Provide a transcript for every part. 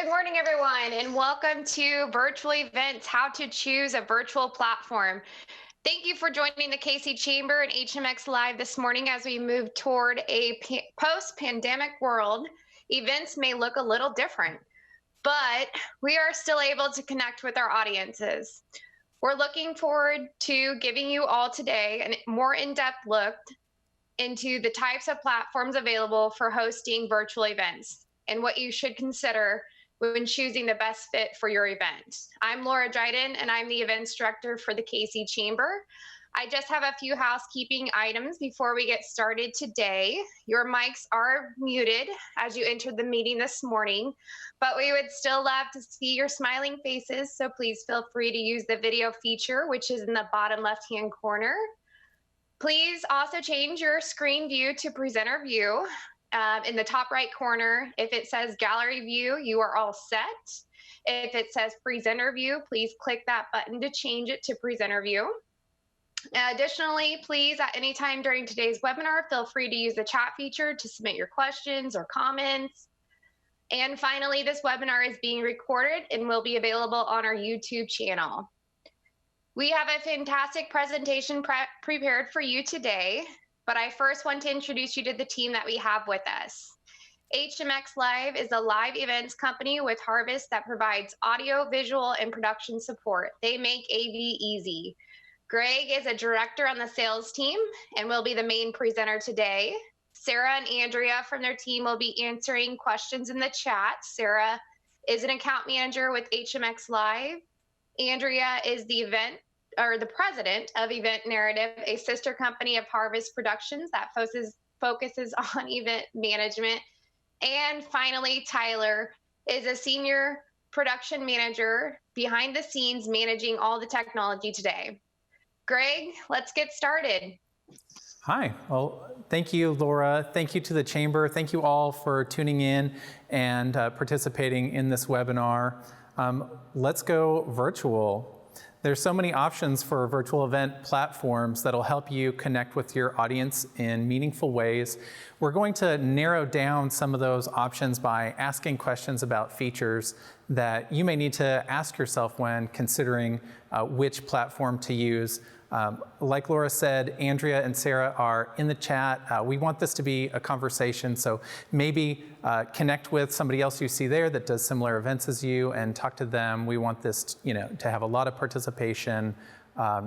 Good morning, everyone, and welcome to Virtual Events, How to Choose a Virtual Platform. Thank you for joining the KC Chamber and HMX Live this morning as we move toward a post-pandemic world. Events may look a little different, but we are still able to connect with our audiences. We're looking forward to giving you all today a more in-depth look into the types of platforms available for hosting virtual events and what you should consider when choosing the best fit for your event. I'm Laura Dryden, and I'm the events director for the KC Chamber. I just have a few housekeeping items before we get started today. Your mics are muted as you entered the meeting this morning, but we would still love to see your smiling faces, so please feel free to use the video feature, which is in the bottom left-hand corner. Please also change your screen view to presenter view. In the top right corner, if it says gallery view, you are all set. If it says presenter view, please click that button to change it to presenter view. Additionally, please, at any time during today's webinar, feel free to use the chat feature to submit your questions or comments. And finally, this webinar is being recorded and will be available on our YouTube channel. We have a fantastic presentation prepared for you today, but I first want to introduce you to the team that we have with us. HMX Live is a live events company with Harvest that provides audio, visual, and production support. They make AV easy. Greg is a director on the sales team and will be the main presenter today. Sarah and Andrea from their team will be answering questions in the chat. Sarah is an account manager with HMX Live. Andrea is the president of Event Narrative, a sister company of Harvest Productions that focuses on event management. And finally, Tyler is a senior production manager behind the scenes managing all the technology today. Greg, let's get started. Hi, well, thank you, Laura. Thank you to the Chamber. Thank you all for tuning in and participating in this webinar. Let's go virtual. There's so many options for virtual event platforms that'll help you connect with your audience in meaningful ways. We're going to narrow down some of those options by asking questions about features that you may need to ask yourself when considering which platform to use. Like Laura said, Andrea and Sarah are in the chat. We want this to be a conversation, so maybe connect with somebody else you see there that does similar events as you and talk to them. We want this, to have a lot of participation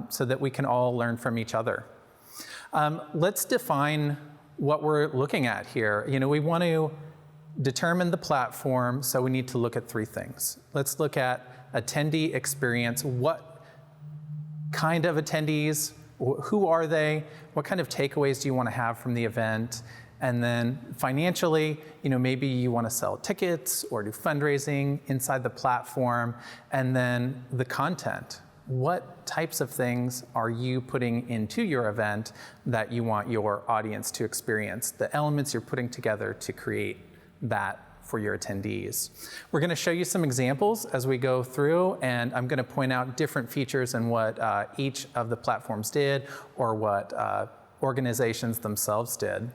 so that we can all learn from each other. Let's define what we're looking at here. We want to determine the platform, so we need to look at three things. Let's look at attendee experience. What kind of attendees? Who are they? What kind of takeaways do you want to have from the event? And then financially, maybe you want to sell tickets or do fundraising inside the platform. And then the content. What types of things are you putting into your event that you want your audience to experience? The elements you're putting together to create that for your attendees. We're going to show you some examples as we go through, and I'm going to point out different features and what each of the platforms did or what organizations themselves did.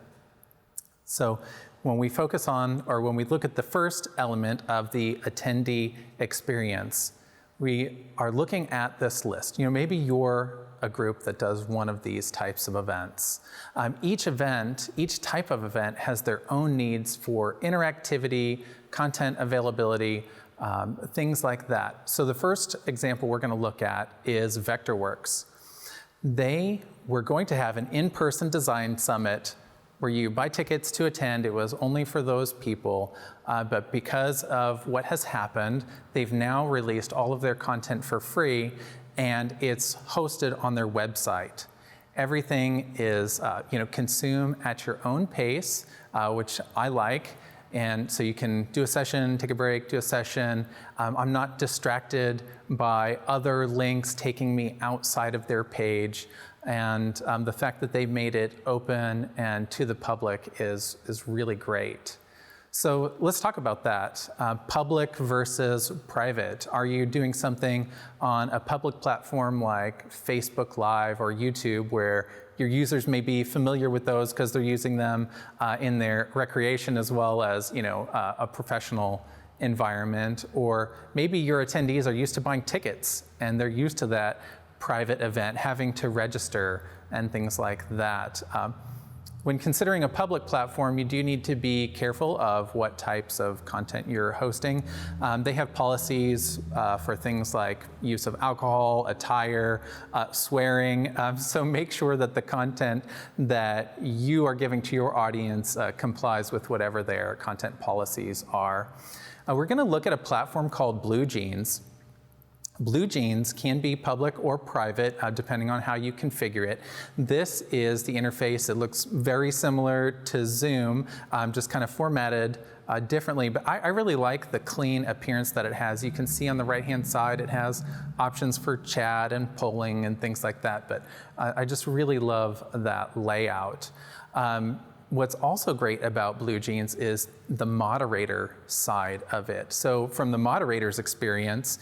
So when we focus on, or when we look at the first element of the attendee experience, we are looking at this list. Maybe you're a group that does one of these types of events. Each type of event has their own needs for interactivity, content availability, things like that. So the first example we're going to look at is Vectorworks. They were going to have an in-person design summit where you buy tickets to attend. It was only for those people, but because of what has happened, they've now released all of their content for free, and it's hosted on their website. Everything is, consume at your own pace, which I like. And so you can do a session, take a break, do a session. I'm not distracted by other links taking me outside of their page. And the fact that they made it open and to the public is really great. So let's talk about that. Public versus private. Are you doing something on a public platform like Facebook Live or YouTube where your users may be familiar with those because they're using them in their recreation as well as a professional environment, or maybe your attendees are used to buying tickets and they're used to that private event, having to register and things like that. When considering a public platform, you do need to be careful of what types of content you're hosting. They have policies for things like use of alcohol, attire, swearing, so make sure that the content that you are giving to your audience complies with whatever their content policies are. We're gonna look at a platform called Bluejeans. Bluejeans can be public or private, depending on how you configure it. This is the interface. It looks very similar to Zoom, just kind of formatted differently, but I really like the clean appearance that it has. You can see on the right-hand side, it has options for chat and polling and things like that, but I just really love that layout. What's also great about Bluejeans is the moderator side of it. So from the moderator's experience,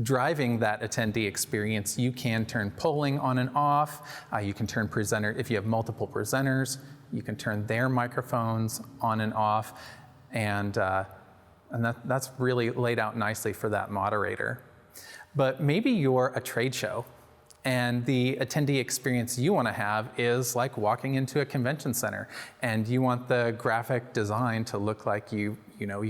driving that attendee experience, you can turn polling on and off. You can turn presenter, if you have multiple presenters, you can turn their microphones on and off. And that's really laid out nicely for that moderator. But maybe you're a trade show and the attendee experience you want to have is like walking into a convention center and you want the graphic design to look like you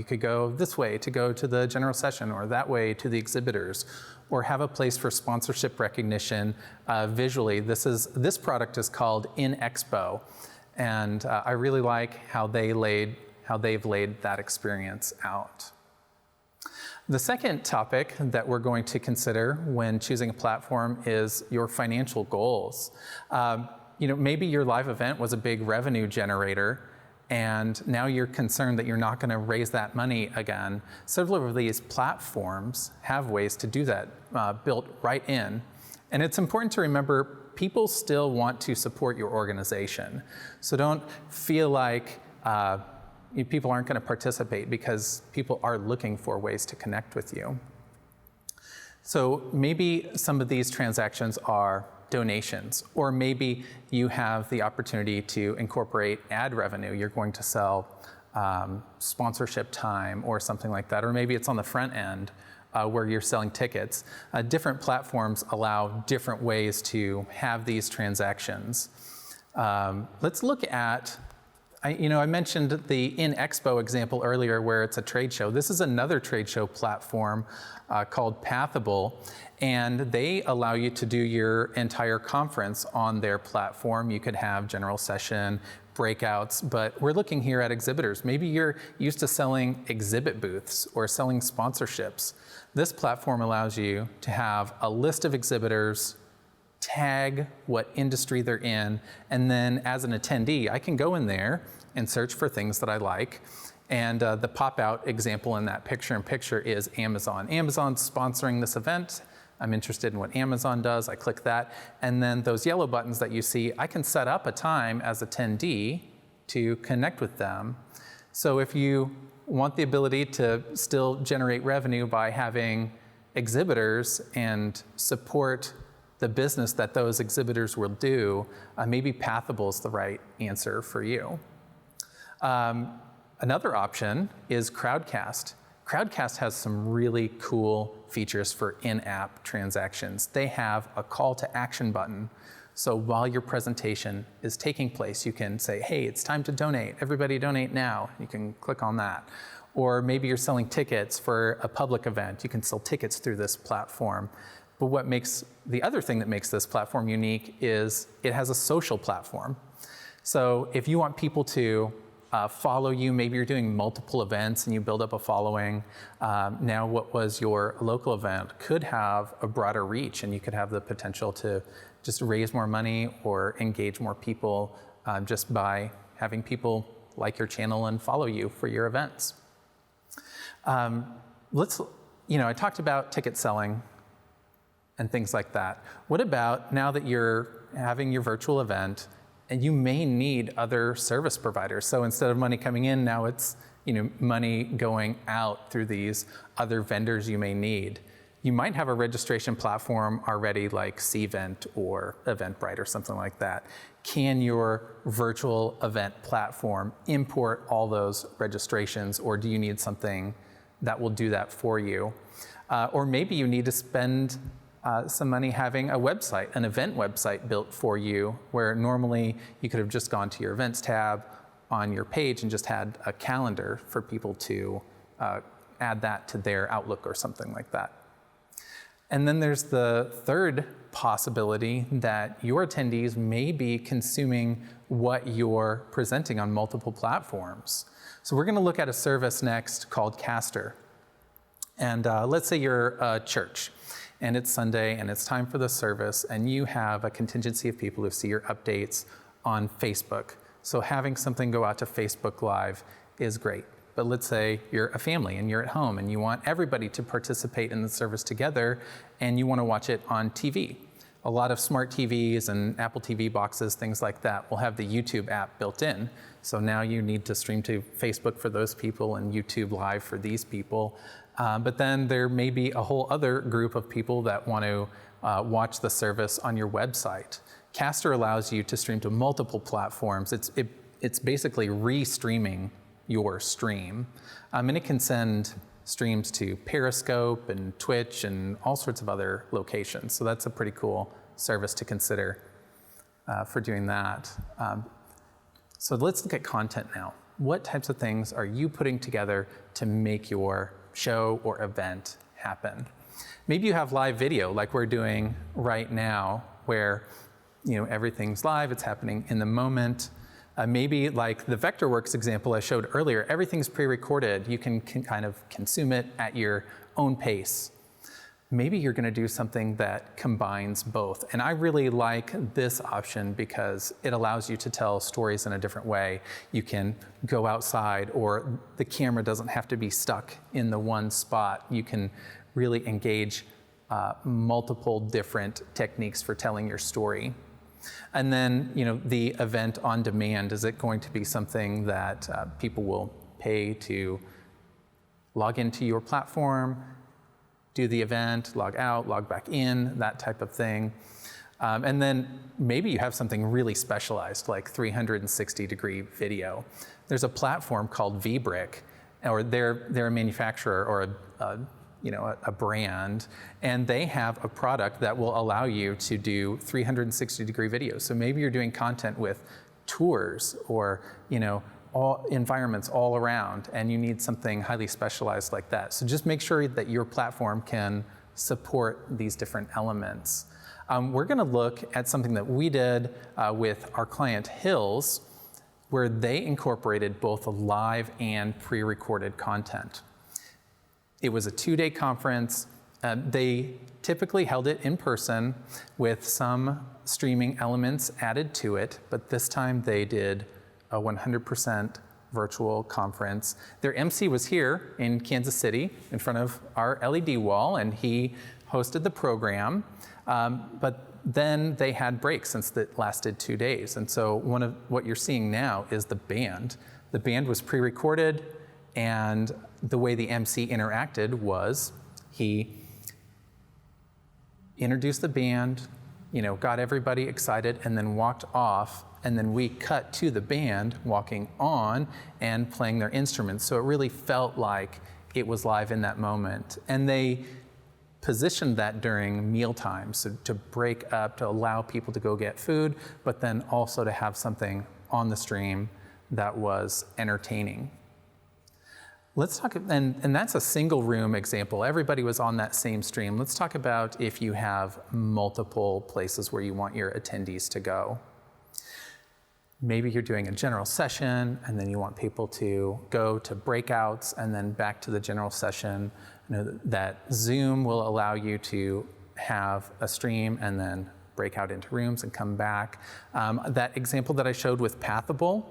could go this way to go to the general session or that way to the exhibitors, or have a place for sponsorship recognition visually. This product is called INXPO, and I really like how they've laid that experience out. The second topic that we're going to consider when choosing a platform is your financial goals. Maybe your live event was a big revenue generator, and now you're concerned that you're not going to raise that money again. Several of these platforms have ways to do that built right in. And it's important to remember people still want to support your organization. So don't feel like people aren't going to participate, because people are looking for ways to connect with you. So maybe some of these transactions are donations, or maybe you have the opportunity to incorporate ad revenue. You're going to sell sponsorship time or something like that, or maybe it's on the front end where you're selling tickets. Different platforms allow different ways to have these transactions. Let's look at I mentioned the INXPO example earlier where it's a trade show. This is another trade show platform called Pathable, and they allow you to do your entire conference on their platform. You could have general session, breakouts, but we're looking here at exhibitors. Maybe you're used to selling exhibit booths or selling sponsorships. This platform allows you to have a list of exhibitors, tag what industry they're in, and then as an attendee, I can go in there and search for things that I like. And the pop-out example in that picture-in-picture is Amazon. Amazon's sponsoring this event. I'm interested in what Amazon does. I click that. And then those yellow buttons that you see, I can set up a time as attendee to connect with them. So if you want the ability to still generate revenue by having exhibitors and support the business that those exhibitors will do, maybe Pathable is the right answer for you. Another option is Crowdcast. Crowdcast has some really cool features for in-app transactions. They have a call to action button. So while your presentation is taking place, you can say, hey, it's time to donate. Everybody donate now. You can click on that. Or maybe you're selling tickets for a public event. You can sell tickets through this platform. But the other thing that makes this platform unique is it has a social platform. So if you want people to follow you, maybe you're doing multiple events and you build up a following. Now what was your local event could have a broader reach, and you could have the potential to just raise more money or engage more people just by having people like your channel and follow you for your events. I talked about ticket selling and things like that. What about now that you're having your virtual event and you may need other service providers? So instead of money coming in, now it's money going out through these other vendors you may need. You might have a registration platform already like Cvent or Eventbrite or something like that. Can your virtual event platform import all those registrations, or do you need something that will do that for you. Or maybe you need to spend some money having a website, an event website built for you, where normally you could have just gone to your events tab on your page and just had a calendar for people to add that to their Outlook or something like that. And then there's the third possibility that your attendees may be consuming what you're presenting on multiple platforms. So we're going to look at a service next called Castr. And let's say you're a church and it's Sunday and it's time for the service and you have a contingency of people who see your updates on Facebook. So having something go out to Facebook Live is great. But let's say you're a family and you're at home and you want everybody to participate in the service together and you want to watch it on TV. A lot of smart TVs and Apple TV boxes, things like that, will have the YouTube app built in. So now you need to stream to Facebook for those people and YouTube Live for these people. But then there may be a whole other group of people that want to watch the service on your website. Castr allows you to stream to multiple platforms. It's basically re-streaming your stream. And it can send streams to Periscope and Twitch and all sorts of other locations. So that's a pretty cool service to consider for doing that. So let's look at content now. What types of things are you putting together to make your show or event happen? Maybe you have live video like we're doing right now, where everything's live, it's happening in the moment. Maybe like the Vectorworks example I showed earlier, everything's pre-recorded. You can kind of consume it at your own pace. Maybe you're going to do something that combines both. And I really like this option because it allows you to tell stories in a different way. You can go outside, or the camera doesn't have to be stuck in the one spot. You can really engage multiple different techniques for telling your story. And then, the event on demand, is it going to be something that people will pay to log into your platform, do the event, log out, log back in, that type of thing? And then maybe you have something really specialized, like 360-degree video. There's a platform called VBRICK, or they're a manufacturer or a brand, and they have a product that will allow you to do 360-degree videos. So maybe you're doing content with tours or all environments all around, and you need something highly specialized like that. So just make sure that your platform can support these different elements. We're going to look at something that we did with our client Hills, where they incorporated both live and pre-recorded content. It was a 2-day conference. They typically held it in person with some streaming elements added to it, but this time they did a 100% virtual conference. Their MC was here in Kansas City in front of our LED wall, and he hosted the program. But then they had breaks since it lasted 2 days. And so one of what you're seeing now is the band. The band was pre-recorded, and the way the MC interacted was he introduced the band, got everybody excited, and then walked off. And then we cut to the band walking on and playing their instruments. So it really felt like it was live in that moment. And they positioned that during mealtime, so to break up, to allow people to go get food, but then also to have something on the stream that was entertaining. Let's talk, and that's a single room example. Everybody was on that same stream. Let's talk about if you have multiple places where you want your attendees to go. Maybe you're doing a general session, and then you want people to go to breakouts and then back to the general session. That Zoom will allow you to have a stream and then break out into rooms and come back. That example that I showed with Pathable,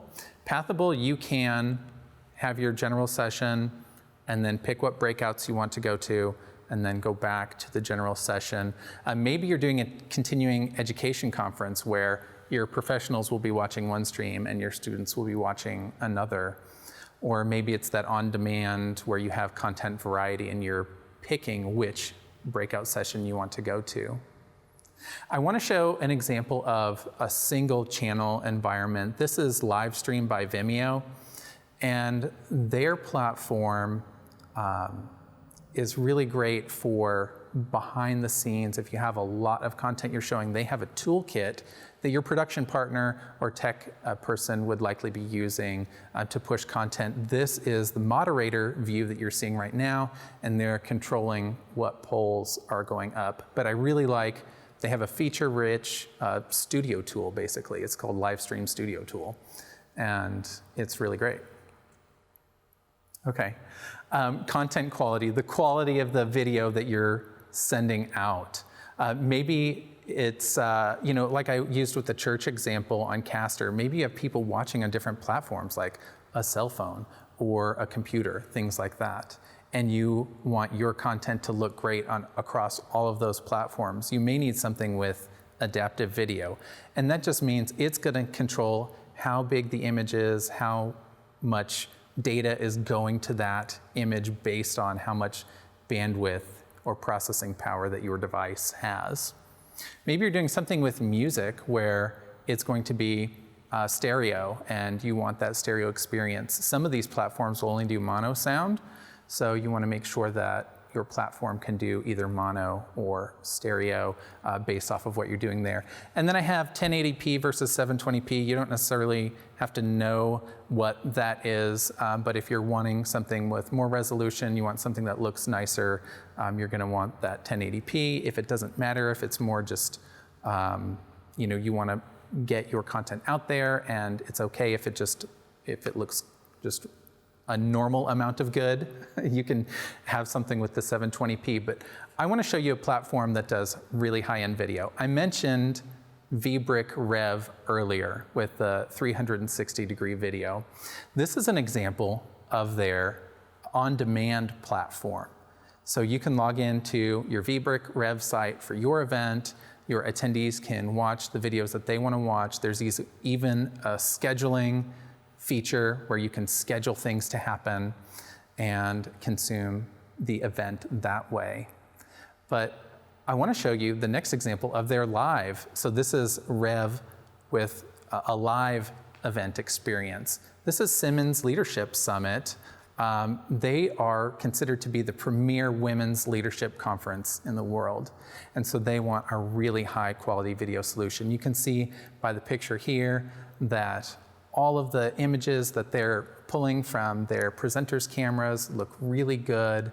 you can have your general session and then pick what breakouts you want to go to and then go back to the general session. Maybe you're doing a continuing education conference where your professionals will be watching one stream and your students will be watching another. Or maybe it's that on-demand where you have content variety and you're picking which breakout session you want to go to. I want to show an example of a single channel environment. This is Livestream by Vimeo, and their platform is really great for behind the scenes. If you have a lot of content you're showing, they have a toolkit that your production partner or tech person would likely be using to push content. This is the moderator view that you're seeing right now, and they're controlling what polls are going up. But I really like, they have a feature-rich studio tool, basically. It's called Livestream Studio Tool, and it's really great. Okay, content quality, the quality of the video that you're sending out. Maybe it's, like I used with the church example on Castr, maybe you have people watching on different platforms like a cell phone or a computer, things like that. And you want your content to look great across all of those platforms. You may need something with adaptive video. And that just means it's gonna control how big the image is, how much data is going to that image based on how much bandwidth or processing power that your device has. Maybe you're doing something with music where it's going to be stereo and you want that stereo experience. Some of these platforms will only do mono sound, so you want to make sure that your platform can do either mono or stereo based off of what you're doing there. And then I have 1080p versus 720p. You don't necessarily have to know what that is, but if you're wanting something with more resolution, you want something that looks nicer, you're gonna want that 1080p. If it doesn't matter, if it's more just, you wanna get your content out there, and it's okay if it looks just a normal amount of good, you can have something with the 720p, but I want to show you a platform that does really high-end video. I mentioned VBRICK Rev earlier with the 360-degree video. This is an example of their on-demand platform. So you can log into your VBRICK Rev site for your event. Your attendees can watch the videos that they want to watch. There's even a scheduling feature where you can schedule things to happen and consume the event that way. But I want to show you the next example of their live. So this is Rev with a live event experience. This is Simmons Leadership Summit. They are considered to be the premier women's leadership conference in the world. And so they want a really high quality video solution. You can see by the picture here that all of the images that they're pulling from their presenters' cameras look really good.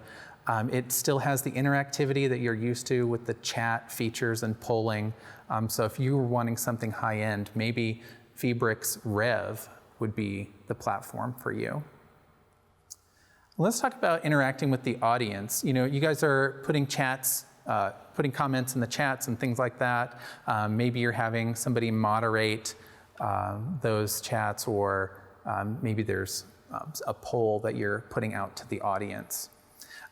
It still has the interactivity that you're used to with the chat features and polling. So if you were wanting something high-end, maybe VBRICK's Rev would be the platform for you. Let's talk about interacting with the audience. You guys are putting comments in the chats and things like that. Maybe you're having somebody moderate those chats, or maybe there's a poll that you're putting out to the audience.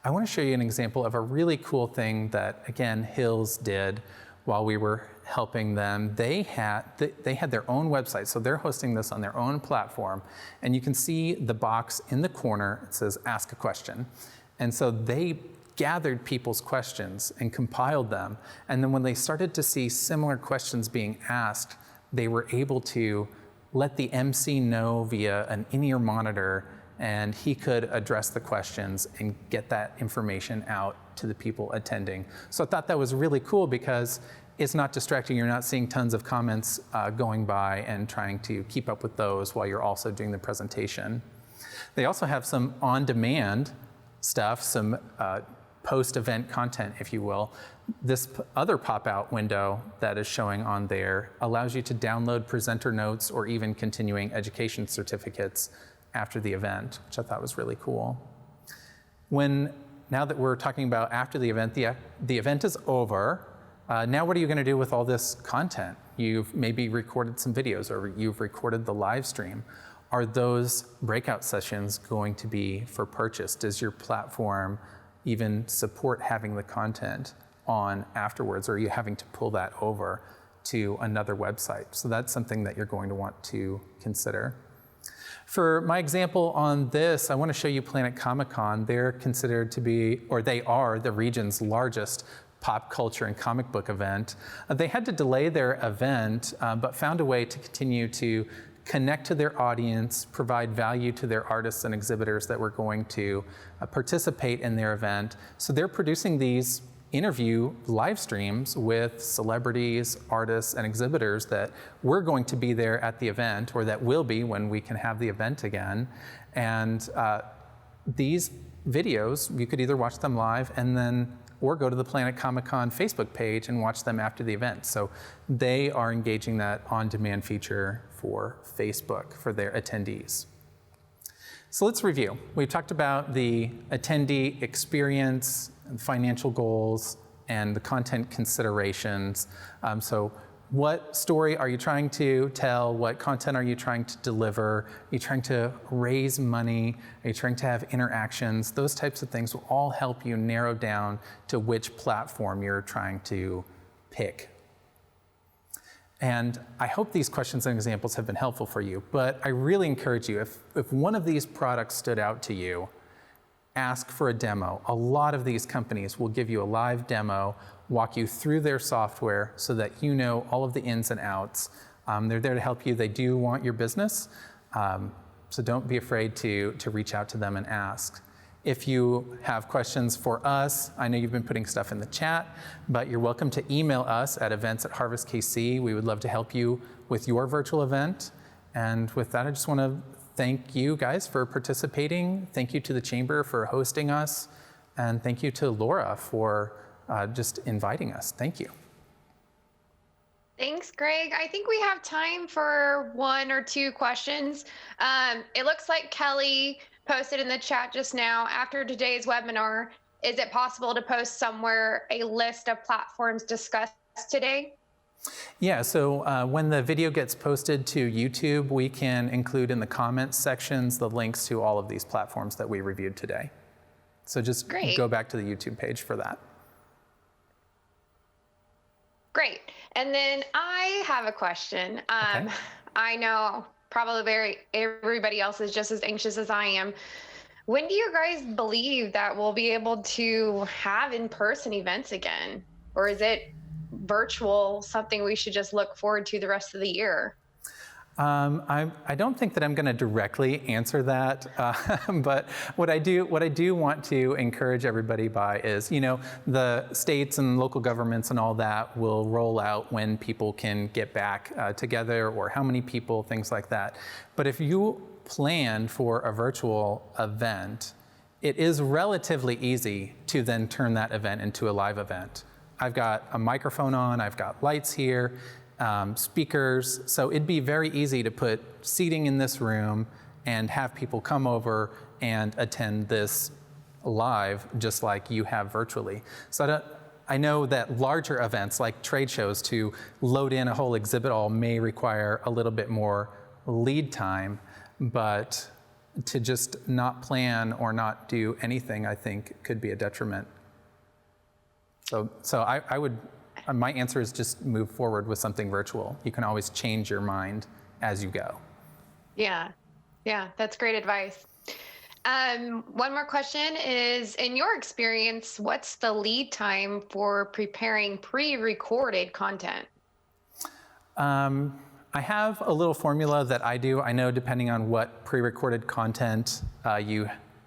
I want to show you an example of a really cool thing that, again, Hills did while we were helping them. They had their own website, so they're hosting this on their own platform, and you can see the box in the corner. It says ask a question. And so they gathered people's questions and compiled them, and then when they started to see similar questions being asked, they were able to let the MC know via an in-ear monitor, and he could address the questions and get that information out to the people attending. So I thought that was really cool because it's not distracting. You're not seeing tons of comments going by and trying to keep up with those while you're also doing the presentation. They also have some on-demand stuff, some post-event content, if you will. This other pop-out window that is showing on there allows you to download presenter notes or even continuing education certificates after the event, which I thought was really cool. Now that we're talking about after the event is over. Now what are you going to do with all this content? You've maybe recorded some videos, or you've recorded the live stream. Are those breakout sessions going to be for purchase? Does your platform even support having the content on afterwards, or are you having to pull that over to another website? So that's something that you're going to want to consider. For my example on this, I want to show you Planet Comicon. They're considered to be, or they are, the region's largest pop culture and comic book event. They had to delay their event, but found a way to continue to connect to their audience, provide value to their artists and exhibitors that were going to participate in their event. So they're producing these interview live streams with celebrities, artists, and exhibitors that we're going to be there at the event, or that will be when we can have the event again. And these videos, you could either watch them live or go to the Planet Comicon Facebook page and watch them after the event. So they are engaging that on-demand feature for Facebook for their attendees. So let's review. We've talked about the attendee experience, and financial goals, and the content considerations. So what story are you trying to tell? What content are you trying to deliver? Are you trying to raise money? Are you trying to have interactions? Those types of things will all help you narrow down to which platform you're trying to pick. And I hope these questions and examples have been helpful for you, but I really encourage you, if one of these products stood out to you, ask for a demo. A lot of these companies will give you a live demo, walk you through their software so that you know all of the ins and outs. They're there to help you. They do want your business, so don't be afraid to reach out to them and ask. If you have questions for us, I know you've been putting stuff in the chat, but you're welcome to email us at events@harvestkc. We would love to help you with your virtual event. And with that, I just want to thank you guys for participating. Thank you to the Chamber for hosting us. And thank you to Laura for just inviting us. Thank you. Thanks, Greg. I think we have time for one or two questions. It looks like Kelly posted in the chat just now, after today's webinar, is it possible to post somewhere a list of platforms discussed today? Yeah, so when the video gets posted to YouTube, we can include in the comments sections the links to all of these platforms that we reviewed today. So just go back to the YouTube page for that. Great. And then I have a question. Okay. I know probably everybody else is just as anxious as I am. When do you guys believe that we'll be able to have in-person events again? Or is it virtual something we should just look forward to the rest of the year? I don't think that I'm going to directly answer that, but what I do want to encourage everybody by is, the states and local governments and all that will roll out when people can get back together, or how many people, things like that. But if you plan for a virtual event, it is relatively easy to then turn that event into a live event. I've got a microphone on, I've got lights here, speakers, so it'd be very easy to put seating in this room and have people come over and attend this live just like you have virtually. So I know that larger events like trade shows, to load in a whole exhibit hall may require a little bit more lead time, but to just not plan or not do anything, I think could be a detriment. So I would, my answer is just move forward with something virtual. You can always change your mind as you go. Yeah, that's great advice. One more question is, in your experience, what's the lead time for preparing pre-recorded content? I have a little formula that I do. I know depending on what pre-recorded content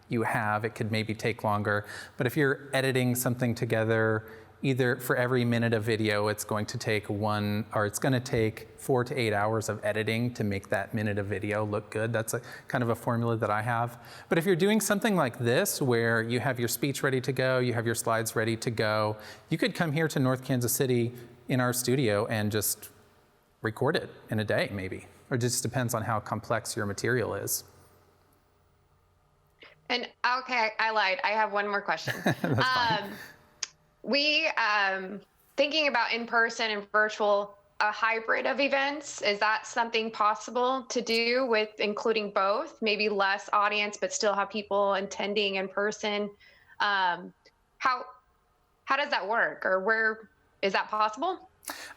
you have, it could maybe take longer. But if you're editing something together, either for every minute of video, it's going to take 4 to 8 hours of editing to make that minute of video look good. That's a kind of a formula that I have. But if you're doing something like this, where you have your speech ready to go, you have your slides ready to go, you could come here to North Kansas City in our studio and just record it in a day, maybe. Or it just depends on how complex your material is. And okay, I lied. I have one more question. That's fine. We thinking about in-person and virtual, a hybrid of events. Is that something possible to do with including both? Maybe less audience, but still have people attending in person. How does that work, or where is that possible?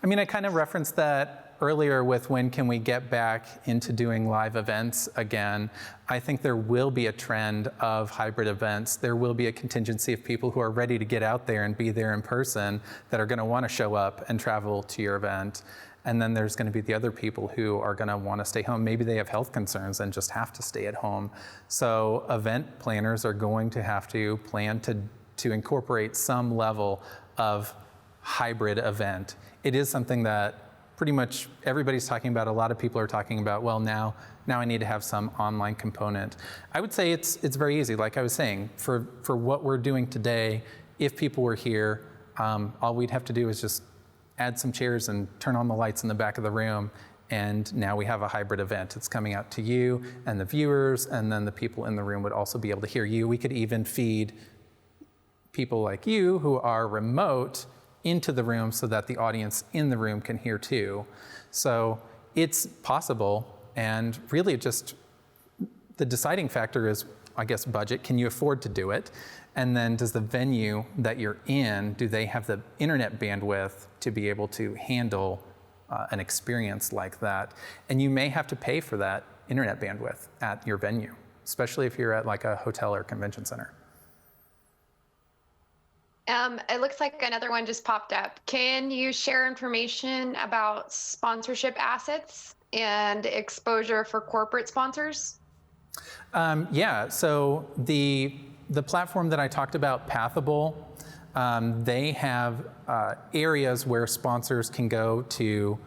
I mean, I kind of referenced that earlier with when can we get back into doing live events again. I think there will be a trend of hybrid events. There will be a contingency of people who are ready to get out there and be there in person that are going to want to show up and travel to your event. And then there's going to be the other people who are going to want to stay home. Maybe they have health concerns and just have to stay at home. So event planners are going to have to plan to incorporate some level of hybrid event. It is something that pretty much everybody's talking about. A lot of people are talking about, well, now I need to have some online component. I would say it's very easy. Like I was saying, for what we're doing today, if people were here, all we'd have to do is just add some chairs and turn on the lights in the back of the room, and now we have a hybrid event. It's coming out to you and the viewers, and then the people in the room would also be able to hear you. We could even feed people like you who are remote into the room so that the audience in the room can hear too. So it's possible, and really just the deciding factor is, I guess, budget. Can you afford to do it? And then does the venue that you're in, do they have the internet bandwidth to be able to handle an experience like that? And you may have to pay for that internet bandwidth at your venue, especially if you're at like a hotel or convention center. It looks like another one just popped up. Can you share information about sponsorship assets and exposure for corporate sponsors? Yeah, so the platform that I talked about, Pathable, they have areas where sponsors can go to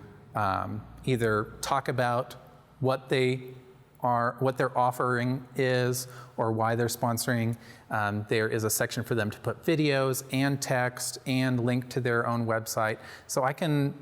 either talk about what their offering is or why they're sponsoring. There is a section for them to put videos and text and link to their own website. So I can,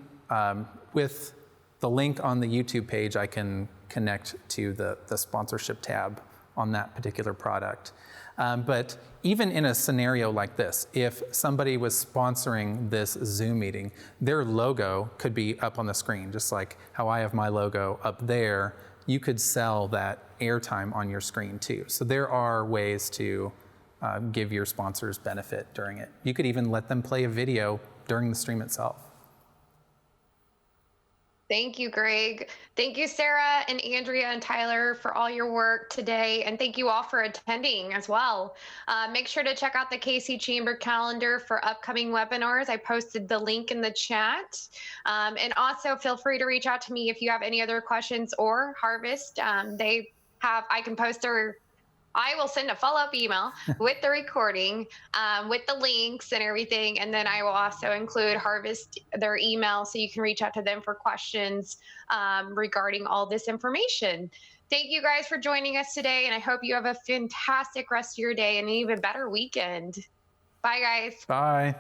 with the link on the YouTube page, I can connect to the sponsorship tab on that particular product. But even in a scenario like this, if somebody was sponsoring this Zoom meeting, their logo could be up on the screen, just like how I have my logo up there. You could sell that airtime on your screen too. So there are ways to give your sponsors benefit during it. You could even let them play a video during the stream itself. Thank you, Greg. Thank you, Sarah and Andrea and Tyler, for all your work today. And thank you all for attending as well. Make sure to check out the KC Chamber calendar for upcoming webinars. I posted the link in the chat. And also feel free to reach out to me if you have any other questions, or Harvest. I can post I will send a follow-up email with the recording, with the links and everything. And then I will also include Harvest, their email, so you can reach out to them for questions regarding all this information. Thank you guys for joining us today. And I hope you have a fantastic rest of your day and an even better weekend. Bye, guys. Bye.